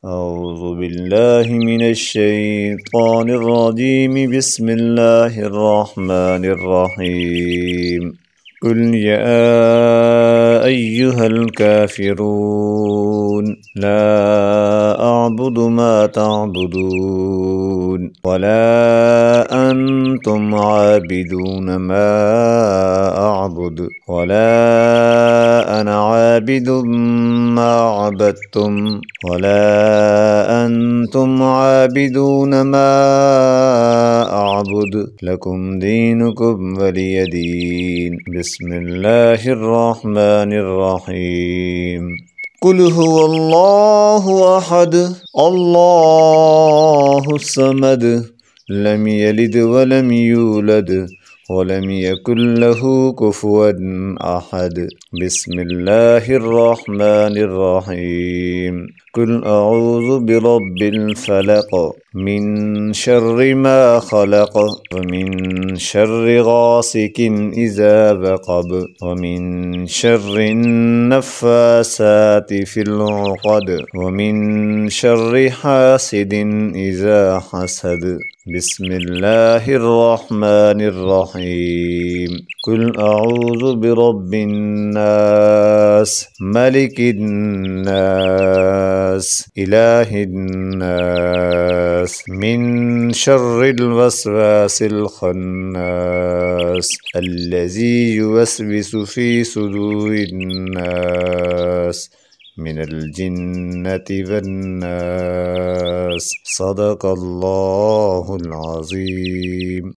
أعوذ بالله من الشيطان الرجيم. بسم الله الرحمن الرحيم. قل يا أيها الكافرون لا أعبد ما تعبدون ولا أنتم عابدون ما أعبد ولا أنا عابد ما عبدتم ولا أنتم عابدون ما أعبد لكم دينكم ولي دين. بسم الله الرحمن الرحيم. قل هو الله أحد الله الصمد لم يلد ولم يولد ولم يكن له كفوا أحد. بسم الله الرحمن الرحيم. قل أعوذ برب الفلق من شر ما خلق ومن شر غاسق إذا وقب ومن شر النفاسات في العقد ومن شر حاسد إذا حسد. بسم الله الرحمن الرحيم. قل أعوذ برب الناس ملك الناس إله الناس من شر الوسواس الخناس الذي يوسوس في صدور الناس من الجنة والناس. صدق الله العظيم.